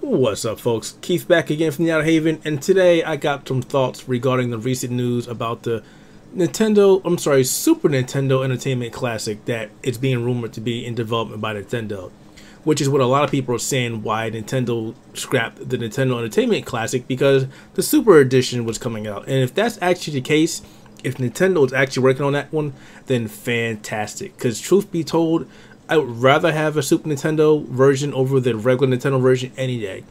What's up, folks? Keith back again from the Outerhaven, and today I got some thoughts regarding the recent news about the Super Nintendo Entertainment Classic that it's being rumored to be in development by Nintendo, which is what a lot of people are saying why Nintendo scrapped the Nintendo Entertainment Classic, because the Super Edition was coming out. And if that's actually the case, if Nintendo is actually working on that one, then fantastic. Because truth be told, I would rather have a Super Nintendo version over the regular Nintendo version any day.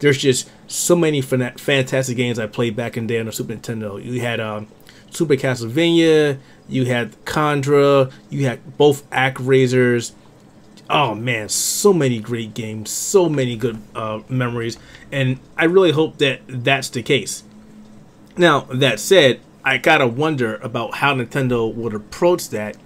There's just so many fantastic games I played back in the day on the Super Nintendo. You had Super Castlevania, you had Contra, you had both ActRaisers. Oh man, so many great games, so many good memories, and I really hope that that's the case. Now, that said, I gotta wonder about how Nintendo would approach that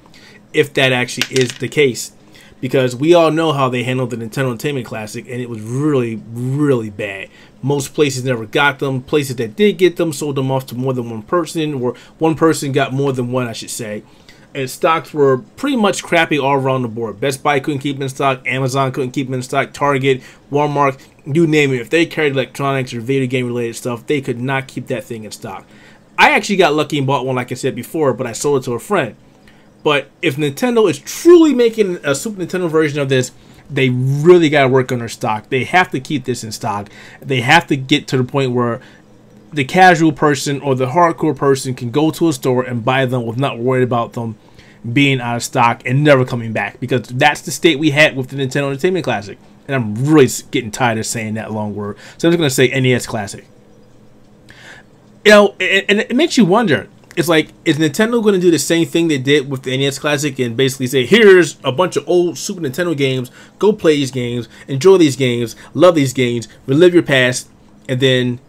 if that actually is the case, because we all know how they handled the Nintendo Entertainment Classic, and it was really bad. Most places never got them. Places that did get them sold them off to more than one person, or one person got more than one, I should say. And stocks were pretty much crappy all around the board. Best Buy couldn't keep them in stock, Amazon couldn't keep them in stock, Target, Walmart, you name it. If they carried electronics or video game related stuff, they could not keep that thing in stock. I actually got lucky and bought one, like I said before, but I sold it to a friend. But if Nintendo is truly making a Super Nintendo version of this, they really got to work on their stock. They have to keep this in stock. They have to get to the point where the casual person or the hardcore person can go to a store and buy them with not worried about them being out of stock and never coming back. Because that's the state we had with the Nintendo Entertainment Classic. And I'm really getting tired of saying that long word. So I'm just going to say NES Classic. You know, and it makes you wonder. It's like, is Nintendo going to do the same thing they did with the NES Classic and basically say, here's a bunch of old Super Nintendo games, go play these games, enjoy these games, love these games, relive your past, and then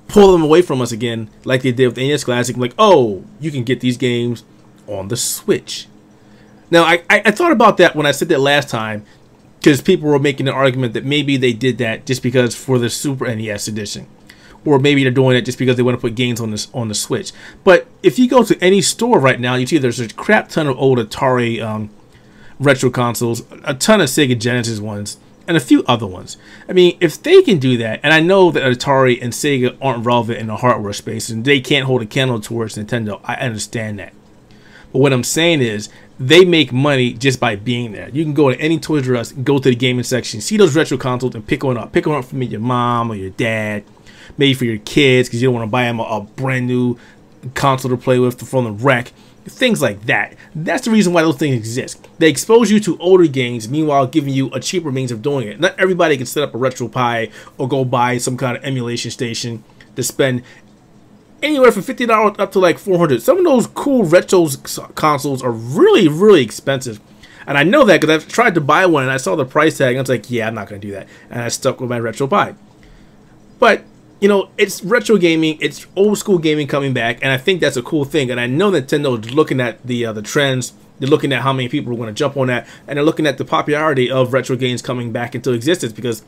pull them away from us again like they did with the NES Classic? Like, oh, you can get these games on the Switch. Now, I thought about that when I said that last time, because people were making an argument that maybe they did that just because for the Super NES edition. Or maybe they're doing it just because they want to put games on the Switch. But if you go to any store right now, you see there's a crap ton of old Atari retro consoles, a ton of Sega Genesis ones, and a few other ones. I mean, if they can do that, and I know that Atari and Sega aren't relevant in the hardware space, and they can't hold a candle towards Nintendo, I understand that. But what I'm saying is, they make money just by being there. You can go to any Toys R Us, go to the gaming section, see those retro consoles, and pick one up. Pick one up from your mom or your dad. Maybe for your kids, because you don't want to buy them a brand new console to play with from the wreck. Things like that. That's the reason why those things exist. They expose you to older games, meanwhile giving you a cheaper means of doing it. Not everybody can set up a RetroPie or go buy some kind of emulation station to spend anywhere from $50 up to like $400. Some of those cool retro consoles are really expensive. And I know that because I've tried to buy one and I saw the price tag and I was like, yeah, I'm not going to do that. And I stuck with my RetroPie. But you know, it's retro gaming, it's old school gaming coming back, and I think that's a cool thing. And I know Nintendo is looking at the trends, they're looking at how many people are going to jump on that, and they're looking at the popularity of retro games coming back into existence, because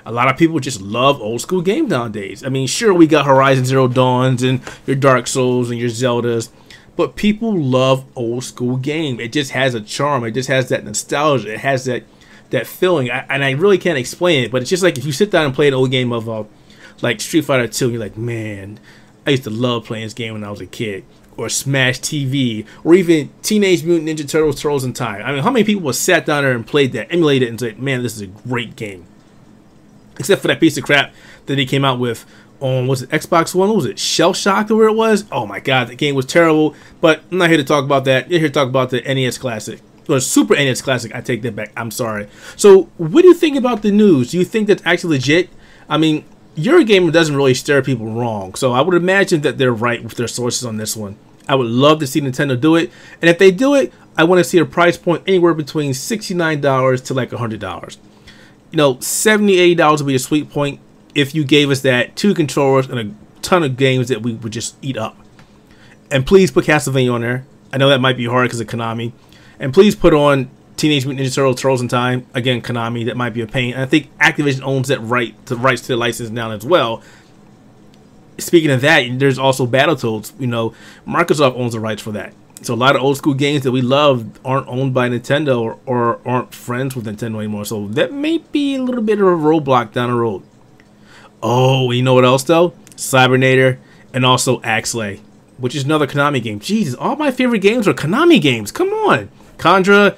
a lot of people just love old school games nowadays. I mean, sure, we got Horizon Zero Dawns and your Dark Souls and your Zeldas, but people love old school game. It just has a charm, it just has that nostalgia, it has that feeling, and I really can't explain it, but it's just like if you sit down and play an old game of like Street Fighter 2, you're like, man, I used to love playing this game when I was a kid. Or Smash TV, or even Teenage Mutant Ninja Turtles, Turtles in Time. I mean, how many people sat down there and played that, emulated it, and said, man, this is a great game? Except for that piece of crap that they came out with on, was it Xbox One? What was it, Shell Shocked or where it was? Oh my god, that game was terrible. But I'm not here to talk about that. You're here to talk about the NES Classic. Or Super NES Classic, I take that back, I'm sorry. So, what do you think about the news? Do you think that's actually legit? I mean, Eurogamer doesn't really steer people wrong, so I would imagine that they're right with their sources on this one. I would love to see Nintendo do it, and if they do it, I want to see a price point anywhere between $69 to like $100. You know, $70, $80 would be a sweet point if you gave us that, 2 controllers, and a ton of games that we would just eat up. And please put Castlevania on there. I know that might be hard because of Konami. And please put on Teenage Mutant Ninja Turtles, Turtles in Time. Again, Konami, that might be a pain. And I think Activision owns that rights to the license now as well. Speaking of that, there's also Battletoads. You know, Microsoft owns the rights for that. So a lot of old school games that we love aren't owned by Nintendo or aren't friends with Nintendo anymore. So that may be a little bit of a roadblock down the road. Oh, you know what else though? Cybernator and also Axlay, which is another Konami game. Jesus, all my favorite games are Konami games. Come on. Contra.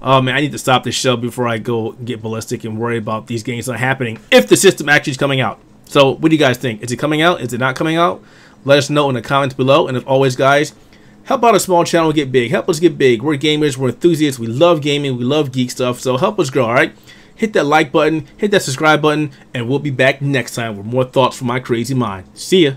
Oh man, I need to stop this show before I go get ballistic and worry about these games not happening if the system actually is coming out. So what do you guys think? Is it coming out? Is it not coming out? Let us know in the comments below. And as always, guys, help out a small channel get big. Help us get big. We're gamers. We're enthusiasts. We love gaming. We love geek stuff. So help us grow, all right? Hit that like button. Hit that subscribe button. And we'll be back next time with more thoughts from my crazy mind. See ya.